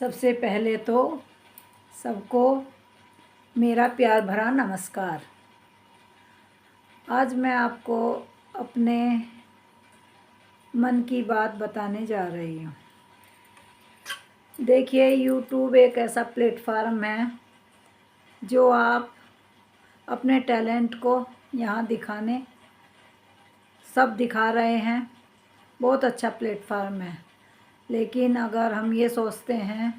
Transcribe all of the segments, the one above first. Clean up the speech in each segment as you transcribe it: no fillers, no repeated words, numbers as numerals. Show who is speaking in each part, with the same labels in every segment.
Speaker 1: सबसे पहले तो सबको मेरा प्यार भरा नमस्कार। आज मैं आपको अपने मन की बात बताने जा रही हूँ। देखिए, यूट्यूब एक ऐसा प्लेटफार्म है जो आप अपने टैलेंट को यहाँ दिखाने सब दिखा रहे हैं। बहुत अच्छा प्लेटफार्म है, लेकिन अगर हम ये सोचते हैं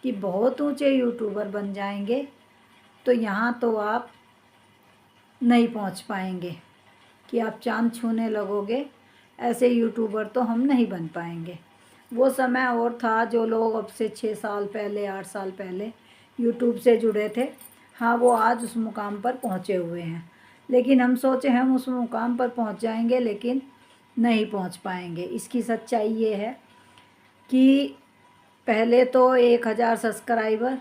Speaker 1: कि बहुत ऊंचे यूट्यूबर बन जाएंगे तो यहाँ तो आप नहीं पहुँच पाएंगे कि आप चाँद छूने लगोगे। ऐसे यूट्यूबर तो हम नहीं बन पाएंगे। वो समय और था जो लोग अब से 6 साल पहले 8 साल पहले यूट्यूब से जुड़े थे। हाँ, वो आज उस मुकाम पर पहुँचे हुए हैं, लेकिन हम सोचे हम उस मुकाम पर पहुँच जाएंगे, लेकिन नहीं पहुँच पाएंगे। इसकी सच्चाई ये है कि पहले तो 1000 सब्सक्राइबर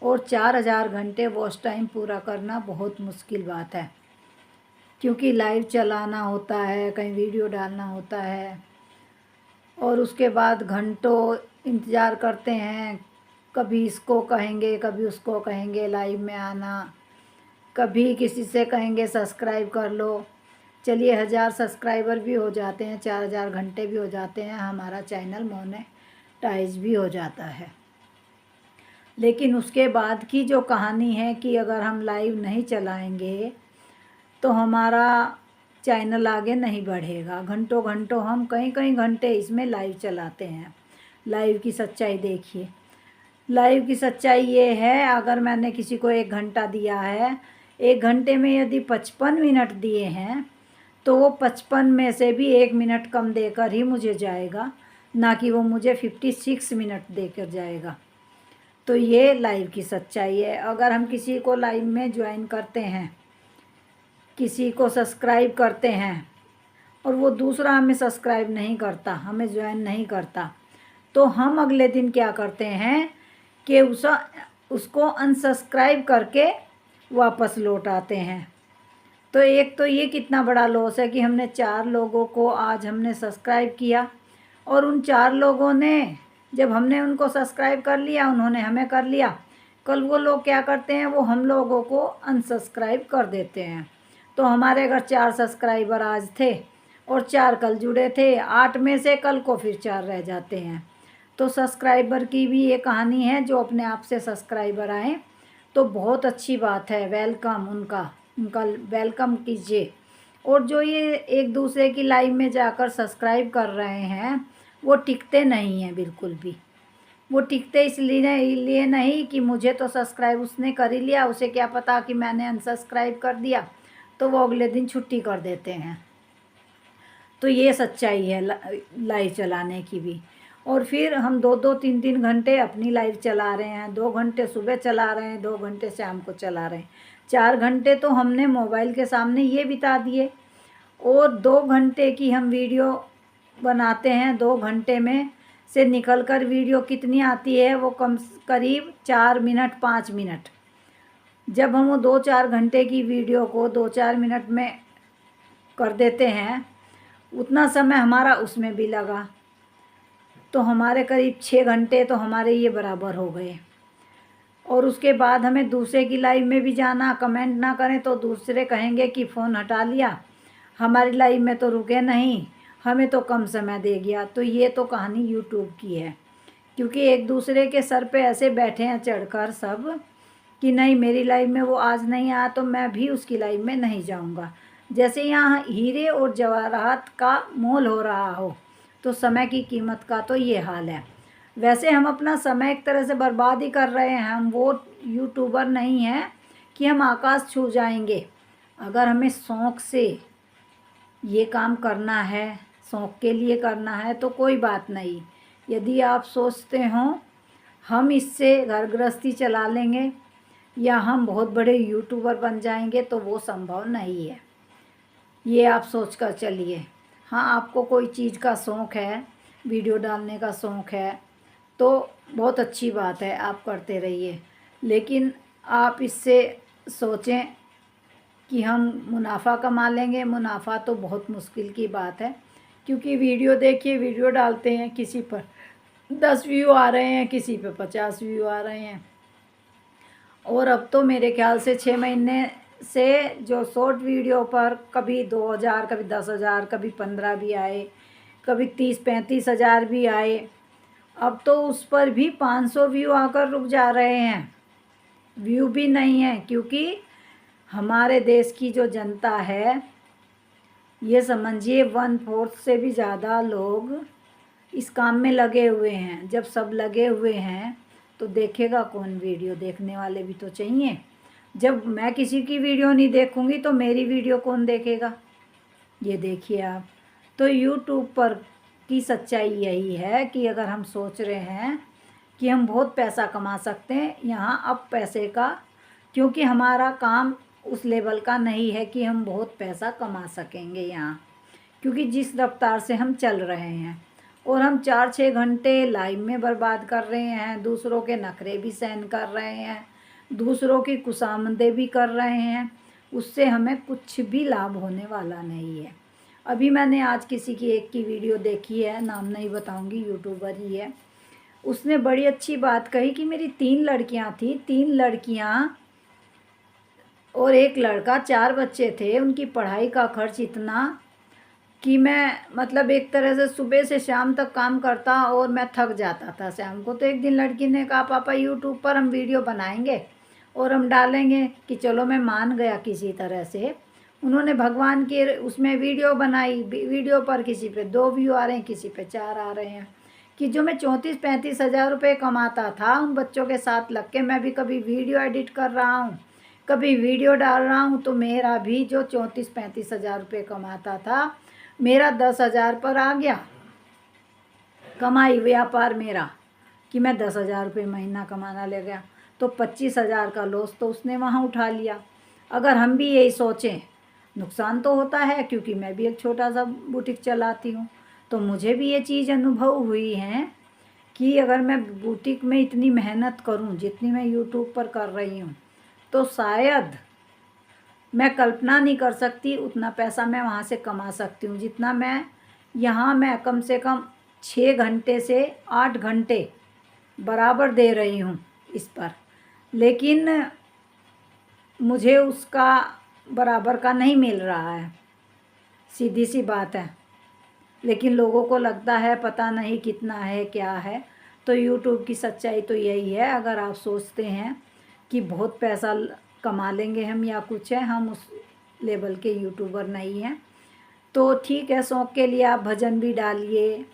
Speaker 1: और 4000 घंटे वॉच टाइम पूरा करना बहुत मुश्किल बात है, क्योंकि लाइव चलाना होता है, कहीं वीडियो डालना होता है और उसके बाद घंटों इंतज़ार करते हैं। कभी इसको कहेंगे, कभी उसको कहेंगे लाइव में आना, कभी किसी से कहेंगे सब्सक्राइब कर लो। चलिए 1000 सब्सक्राइबर भी हो जाते हैं, 4000 घंटे भी हो जाते हैं, हमारा चैनल मोनेटाइज भी हो जाता है। लेकिन उसके बाद की जो कहानी है कि अगर हम लाइव नहीं चलाएंगे तो हमारा चैनल आगे नहीं बढ़ेगा। घंटों घंटों हम कई घंटे इसमें लाइव चलाते हैं। लाइव की सच्चाई देखिए। लाइव की सच्चाई ये है, अगर मैंने किसी को 1 घंटा दिया है, 1 घंटे में यदि 55 मिनट दिए हैं तो वो 55 में से भी 1 मिनट कम देकर ही मुझे जाएगा, ना कि वो मुझे 56 मिनट देकर जाएगा। तो ये लाइव की सच्चाई है। अगर हम किसी को लाइव में ज्वाइन करते हैं, किसी को सब्सक्राइब करते हैं और वो दूसरा हमें सब्सक्राइब नहीं करता, हमें ज्वाइन नहीं करता, तो हम अगले दिन क्या करते हैं कि उसको अनसब्सक्राइब करके वापस लौट आते हैं। तो एक तो ये कितना बड़ा लॉस है कि हमने 4 लोगों को आज हमने सब्सक्राइब किया और उन 4 लोगों ने, जब हमने उनको सब्सक्राइब कर लिया, उन्होंने हमें कर लिया, कल वो लोग क्या करते हैं, वो हम लोगों को अनसब्सक्राइब कर देते हैं। तो हमारे अगर 4 सब्सक्राइबर आज थे और 4 कल जुड़े थे, 8 में से कल को फिर 4 रह जाते हैं। तो सब्सक्राइबर की भी ये कहानी है। जो अपने आप से सब्सक्राइबर आए तो बहुत अच्छी बात है, वेलकम, उनका वेलकम कीजिए। और जो ये एक दूसरे की लाइव में जाकर सब्सक्राइब कर रहे हैं वो टिकते नहीं हैं बिल्कुल भी। वो टिकते इसलिए नहीं कि मुझे तो सब्सक्राइब उसने कर ही लिया, उसे क्या पता कि मैंने अनसब्सक्राइब कर दिया, तो वो अगले दिन छुट्टी कर देते हैं। तो ये सच्चाई है लाइव चलाने की भी। और फिर हम 2-2 3-3 घंटे अपनी लाइव चला रहे हैं, 2 घंटे सुबह चला रहे हैं, 2 घंटे शाम को चला रहे हैं, 4 घंटे तो हमने मोबाइल के सामने ये बिता दिए। और 2 घंटे की हम वीडियो बनाते हैं, 2 घंटे में से निकल कर वीडियो कितनी आती है, वो करीब 4 मिनट 5 मिनट। जब हम वो 2-4 घंटे की वीडियो को 2-4 मिनट में कर देते हैं, उतना समय हमारा उसमें भी लगा, तो हमारे करीब 6 घंटे तो हमारे ये बराबर हो गए। और उसके बाद हमें दूसरे की लाइव में भी जाना, कमेंट ना करें तो दूसरे कहेंगे कि फ़ोन हटा लिया, हमारी लाइव में तो रुके नहीं, हमें तो कम समय दे गया। तो ये तो कहानी यूट्यूब की है, क्योंकि एक दूसरे के सर पे ऐसे बैठे हैं चढ़कर सब कि नहीं, मेरी लाइव में वो आज नहीं आया तो मैं भी उसकी लाइव में नहीं जाऊंगा। जैसे यहाँ हीरे और जवाहरात का मोल हो रहा हो, तो समय की कीमत का तो ये हाल है। वैसे हम अपना समय एक तरह से बर्बाद ही कर रहे हैं। हम वो यूट्यूबर नहीं हैं कि हम आकाश छू जाएंगे। अगर हमें शौक़ से ये काम करना है, शौक़ के लिए करना है, तो कोई बात नहीं। यदि आप सोचते हों हम इससे घर गृहस्थी चला लेंगे या हम बहुत बड़े यूट्यूबर बन जाएंगे, तो वो संभव नहीं है। ये आप सोच कर चलिए। हाँ, आपको कोई चीज़ का शौक़ है, वीडियो डालने का शौक़ है, तो बहुत अच्छी बात है, आप करते रहिए। लेकिन आप इससे सोचें कि हम मुनाफा कमा लेंगे। मुनाफा तो बहुत मुश्किल की बात है, क्योंकि वीडियो देखिए, वीडियो डालते हैं किसी पर 10 व्यू आ रहे हैं, किसी पे 50 व्यू आ रहे हैं। और अब तो मेरे ख्याल से 6 महीने से जो शॉर्ट वीडियो पर कभी 2000, कभी 10,000, कभी 15 भी आए, कभी 30-35 हज़ार भी आए, अब तो उस पर भी 500 व्यू आकर रुक जा रहे हैं। व्यू भी नहीं है, क्योंकि हमारे देश की जो जनता है, ये समझिए 1/4 से भी ज़्यादा लोग इस काम में लगे हुए हैं। जब सब लगे हुए हैं तो देखेगा कौन वीडियो? देखने वाले भी तो चाहिए। जब मैं किसी की वीडियो नहीं देखूंगी तो मेरी वीडियो कौन देखेगा? ये देखिए आप। तो यूट्यूब पर की सच्चाई यही है कि अगर हम सोच रहे हैं कि हम बहुत पैसा कमा सकते हैं यहाँ, अब पैसे का, क्योंकि हमारा काम उस लेवल का नहीं है कि हम बहुत पैसा कमा सकेंगे यहाँ, क्योंकि जिस रफ्तार से हम चल रहे हैं और हम 4-6 घंटे लाइव में बर्बाद कर रहे हैं, दूसरों के नखरे भी सहन कर रहे हैं, दूसरों की खुशामदें भी कर रहे हैं, उससे हमें कुछ भी लाभ होने वाला नहीं है। अभी मैंने आज किसी की एक की वीडियो देखी है, नाम नहीं बताऊंगी, यूट्यूबर ही है। उसने बड़ी अच्छी बात कही कि मेरी 3 लड़कियां थी, 3 लड़कियां और 1 लड़का, 4 बच्चे थे। उनकी पढ़ाई का खर्च इतना कि मैं मतलब एक तरह से सुबह से शाम तक काम करता और मैं थक जाता था शाम को। तो एक दिन लड़की ने कहा, पापा यूट्यूब पर हम वीडियो बनाएंगे और हम डालेंगे। कि चलो, मैं मान गया किसी तरह से। उन्होंने भगवान के उसमें वीडियो बनाई। वीडियो पर किसी पे 2 व्यू आ रहे हैं, किसी पे 4 आ रहे हैं। कि जो मैं 34-35 हज़ार रुपये कमाता था उन बच्चों के साथ लग के, मैं भी कभी वीडियो एडिट कर रहा हूँ, कभी वीडियो डाल रहा हूँ, तो मेरा भी जो 34-35 हज़ार रुपये कमाता था, मेरा 10,000 पर आ गया कमाई, व्यापार मेरा, कि मैं 10,000 रुपये महीना कमाना ले गया। तो 25,000 का लॉस तो उसने वहाँ उठा लिया। अगर हम भी यही सोचें, नुकसान तो होता है, क्योंकि मैं भी एक छोटा सा बुटीक चलाती हूँ, तो मुझे भी ये चीज़ अनुभव हुई है कि अगर मैं बुटीक में इतनी मेहनत करूँ जितनी मैं यूट्यूब पर कर रही हूँ, तो शायद मैं कल्पना नहीं कर सकती उतना पैसा मैं वहाँ से कमा सकती हूँ जितना मैं यहाँ, मैं कम से कम 6 घंटे से 8 घंटे बराबर दे रही हूँ इस पर। लेकिन मुझे उसका बराबर का नहीं मिल रहा है, सीधी सी बात है। लेकिन लोगों को लगता है पता नहीं कितना है, क्या है। तो यूट्यूब की सच्चाई तो यही है, अगर आप सोचते हैं कि बहुत पैसा कमा लेंगे हम या कुछ है, हम उस लेवल के यूट्यूबर नहीं हैं। तो ठीक है, शौक़ के लिए आप भजन भी डालिए,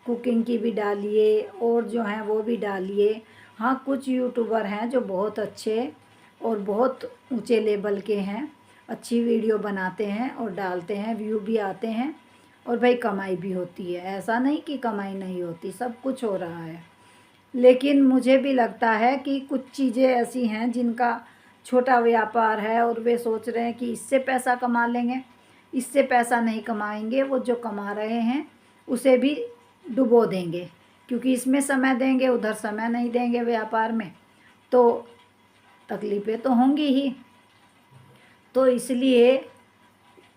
Speaker 1: कुकिंग की भी डालिए, और जो हैं वो भी डालिए। हाँ, कुछ यूट्यूबर हैं जो बहुत अच्छे और बहुत ऊंचे लेवल के हैं, अच्छी वीडियो बनाते हैं और डालते हैं, व्यू भी आते हैं और भाई कमाई भी होती है। ऐसा नहीं कि कमाई नहीं होती, सब कुछ हो रहा है। लेकिन मुझे भी लगता है कि कुछ चीज़ें ऐसी हैं जिनका छोटा व्यापार है और वे सोच रहे हैं कि इससे पैसा कमा लेंगे। इससे पैसा नहीं कमाएंगे, वो जो कमा रहे हैं उसे भी डुबो देंगे, क्योंकि इसमें समय देंगे, उधर समय नहीं देंगे व्यापार में, तो तकलीफ़ें तो होंगी ही। तो इसलिए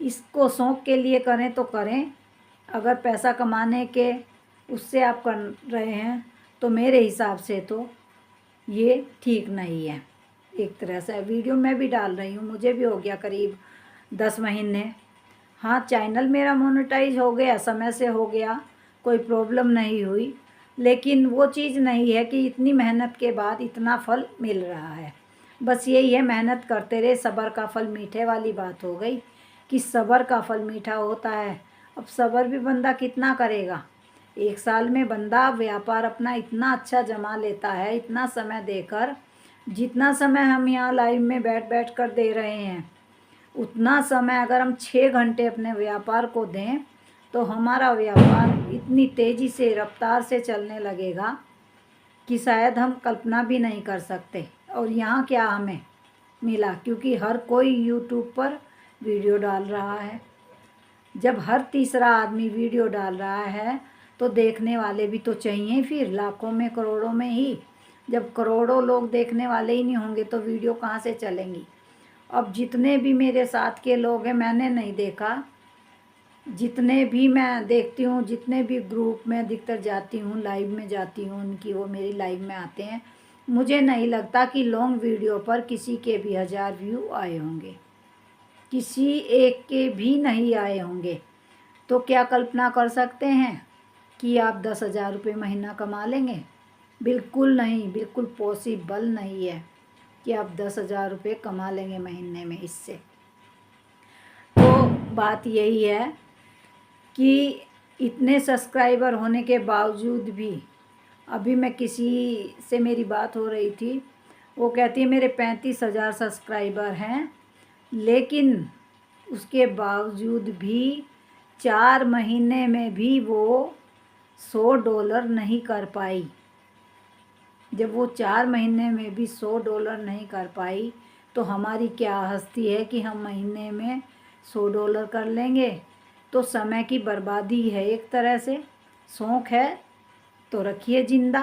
Speaker 1: इसको शौक़ के लिए करें तो करें, अगर पैसा कमाने के उससे आप कर रहे हैं तो मेरे हिसाब से तो ये ठीक नहीं है। एक तरह से वीडियो मैं भी डाल रही हूँ, मुझे भी हो गया करीब 10 महीने। हाँ, चैनल मेरा मोनेटाइज हो गया, समय से हो गया, कोई प्रॉब्लम नहीं हुई। लेकिन वो चीज़ नहीं है कि इतनी मेहनत के बाद इतना फल मिल रहा है। बस यही है, मेहनत करते रहे, सब्र का फल मीठे वाली बात हो गई कि सब्र का फल मीठा होता है। अब सब्र भी बंदा कितना करेगा? 1 साल में बंदा व्यापार अपना इतना अच्छा जमा लेता है, इतना समय देकर। जितना समय हम यहाँ लाइव में बैठ बैठ कर दे रहे हैं, उतना समय अगर हम 6 घंटे अपने व्यापार को दें तो हमारा व्यापार इतनी तेज़ी से, रफ्तार से चलने लगेगा कि शायद हम कल्पना भी नहीं कर सकते। और यहाँ क्या हमें मिला, क्योंकि हर कोई यूट्यूब पर वीडियो डाल रहा है। जब हर तीसरा आदमी वीडियो डाल रहा है तो देखने वाले भी तो चाहिए, फिर लाखों में, करोड़ों में ही। जब करोड़ों लोग देखने वाले ही नहीं होंगे तो वीडियो कहाँ से चलेंगी? अब जितने भी मेरे साथ के लोग हैं, मैंने नहीं देखा जितने भी मैं देखती हूँ, जितने भी ग्रुप में अधिकतर जाती हूँ, लाइव में जाती हूँ उनकी, वो मेरी लाइव में आते हैं, मुझे नहीं लगता कि लॉन्ग वीडियो पर किसी के भी 1000 व्यू आए होंगे, किसी एक के भी नहीं आए होंगे। तो क्या कल्पना कर सकते हैं कि आप 10,000 रुपये महीना कमा लेंगे? बिल्कुल नहीं, बिल्कुल पॉसिबल नहीं है कि आप 10,000 रुपये कमा लेंगे महीने में इससे। तो बात यही है कि इतने सब्सक्राइबर होने के बावजूद भी, अभी मैं किसी से मेरी बात हो रही थी, वो कहती है मेरे 35,000 सब्सक्राइबर हैं, लेकिन उसके बावजूद भी 4 महीने में भी वो $100 नहीं कर पाई। जब वो 4 महीने में भी $100 नहीं कर पाई, तो हमारी क्या हस्ती है कि हम महीने में $100 कर लेंगे? तो समय की बर्बादी है एक तरह से। शौक़ है तो रखिए ज़िंदा,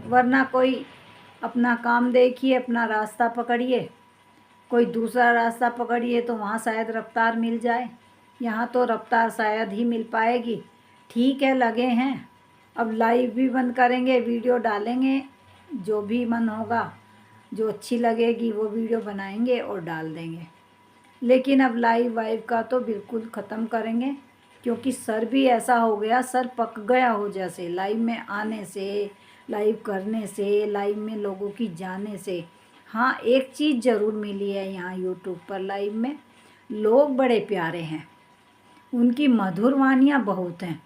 Speaker 1: वरना कोई अपना काम देखिए, अपना रास्ता पकड़िए, कोई दूसरा रास्ता पकड़िए, तो वहाँ शायद रफ्तार मिल जाए। यहाँ तो रफ्तार शायद ही मिल पाएगी। ठीक है, लगे हैं, अब लाइव भी बंद करेंगे, वीडियो डालेंगे, जो भी मन होगा, जो अच्छी लगेगी वो वीडियो बनाएंगे और डाल देंगे। लेकिन अब लाइव वाइव का तो बिल्कुल ख़त्म करेंगे, क्योंकि सर भी ऐसा हो गया, सर पक गया हो जैसे, लाइव में आने से, लाइव करने से, लाइव में लोगों की जाने से। हाँ, एक चीज़ ज़रूर मिली है यहाँ यूट्यूब पर लाइव में, लोग बड़े प्यारे हैं, उनकी मधुर वाणियाँ बहुत हैं,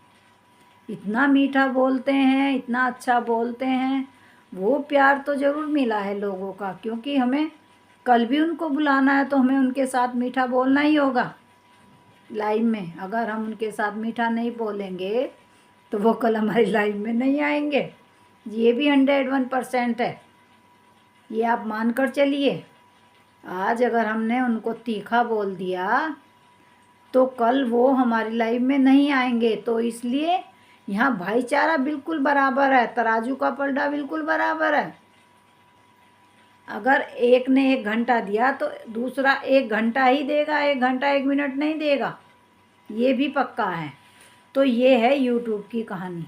Speaker 1: इतना मीठा बोलते हैं, इतना अच्छा बोलते हैं। वो प्यार तो ज़रूर मिला है लोगों का, क्योंकि हमें कल भी उनको बुलाना है तो हमें उनके साथ मीठा बोलना ही होगा लाइव में। अगर हम उनके साथ मीठा नहीं बोलेंगे तो वो कल हमारी लाइव में नहीं आएंगे। ये भी 101% है, ये आप मान कर चलिए। आज अगर हमने उनको तीखा बोल दिया तो कल वो हमारी लाइव में नहीं आएंगे। तो इसलिए यहाँ भाईचारा बिल्कुल बराबर है, तराजू का पलड़ा बिल्कुल बराबर है। अगर एक ने 1 घंटा दिया तो दूसरा 1 घंटा ही देगा, 1 घंटा 1 मिनट नहीं देगा, ये भी पक्का है। तो ये है यूट्यूब की कहानी।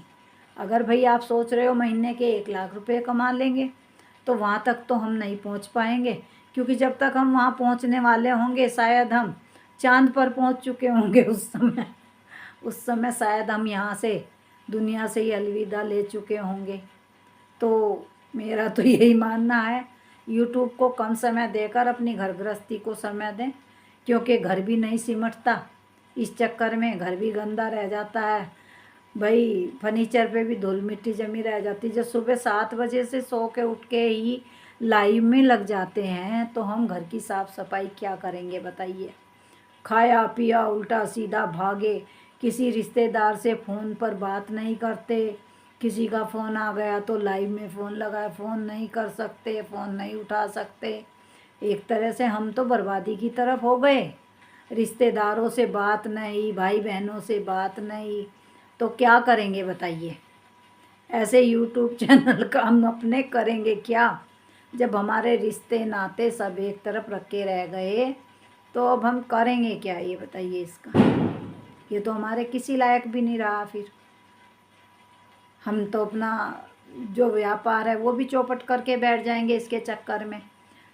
Speaker 1: अगर भाई आप सोच रहे हो महीने के 1 लाख रुपए कमा लेंगे, तो वहाँ तक तो हम नहीं पहुँच पाएंगे, क्योंकि जब तक हम वहाँ पहुँचने वाले होंगे शायद हम चाँद पर पहुँच चुके होंगे। उस समय शायद हम यहाँ से दुनिया से ही अलविदा ले चुके होंगे। तो मेरा तो यही मानना है, यूट्यूब को कम समय देकर अपनी घर गृहस्थी को समय दें, क्योंकि घर भी नहीं सिमटता, इस चक्कर में घर भी गंदा रह जाता है भाई, फर्नीचर पे भी धूल मिट्टी जमी रह जाती। जब सुबह 7 बजे से सो के उठ के ही लाइव में लग जाते हैं, तो हम घर की साफ़ सफाई क्या करेंगे बताइए? खाया पिया उल्टा सीधा भागे, किसी रिश्तेदार से फ़ोन पर बात नहीं करते, किसी का फ़ोन आ गया तो लाइव में फ़ोन लगाए, फ़ोन नहीं कर सकते, फ़ोन नहीं उठा सकते। एक तरह से हम तो बर्बादी की तरफ हो गए। रिश्तेदारों से बात नहीं, भाई बहनों से बात नहीं, तो क्या करेंगे बताइए? ऐसे यूट्यूब चैनल का हम अपने करेंगे क्या, जब हमारे रिश्ते नाते सब एक तरफ रखे रह गए? तो अब हम करेंगे क्या ये बताइए इसका? ये तो हमारे किसी लायक भी नहीं रहा। फिर हम तो अपना जो व्यापार है वो भी चौपट करके बैठ जाएंगे इसके चक्कर में।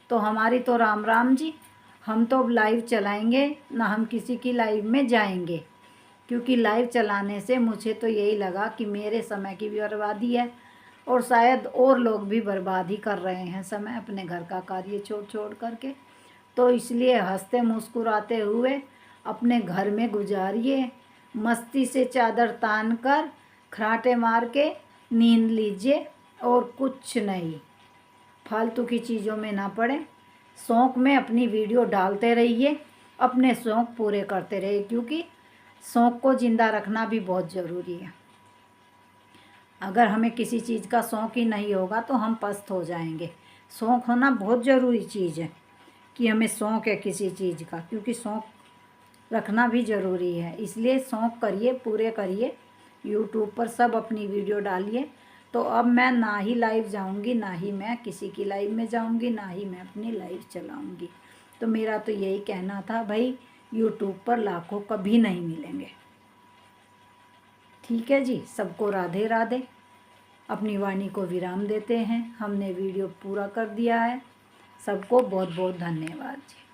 Speaker 1: तो हमारी तो राम राम जी, हम तो अब लाइव चलाएंगे ना, हम किसी की लाइव में जाएंगे, क्योंकि लाइव चलाने से मुझे तो यही लगा कि मेरे समय की भी बर्बादी है, और शायद और लोग भी बर्बाद ही कर रहे हैं समय अपने घर का कार्य छोड़ छोड़ करके। तो इसलिए हंसते मुस्कुराते हुए अपने घर में गुजारिए, मस्ती से चादर तान कर खराटे मार के नींद लीजिए, और कुछ नहीं, फालतू की चीज़ों में ना पड़े। शौक़ में अपनी वीडियो डालते रहिए, अपने शौक़ पूरे करते रहिए, क्योंकि शौक़ को ज़िंदा रखना भी बहुत ज़रूरी है। अगर हमें किसी चीज़ का शौक़ ही नहीं होगा तो हम पस्त हो जाएंगे। शौक़ होना बहुत ज़रूरी चीज़ है कि हमें शौक़ है किसी चीज़ का, क्योंकि शौक़ रखना भी ज़रूरी है। इसलिए शौक़ करिए, पूरे करिए, यूट्यूब पर सब अपनी वीडियो डालिए। तो अब मैं ना ही लाइव जाऊंगी, ना ही मैं किसी की लाइव में जाऊंगी, ना ही मैं अपनी लाइव चलाऊंगी। तो मेरा तो यही कहना था भाई, यूट्यूब पर लाखों कभी नहीं मिलेंगे। ठीक है जी, सबको राधे राधे। अपनी वाणी को विराम देते हैं, हमने वीडियो पूरा कर दिया है। सबको बहुत बहुत धन्यवाद जी।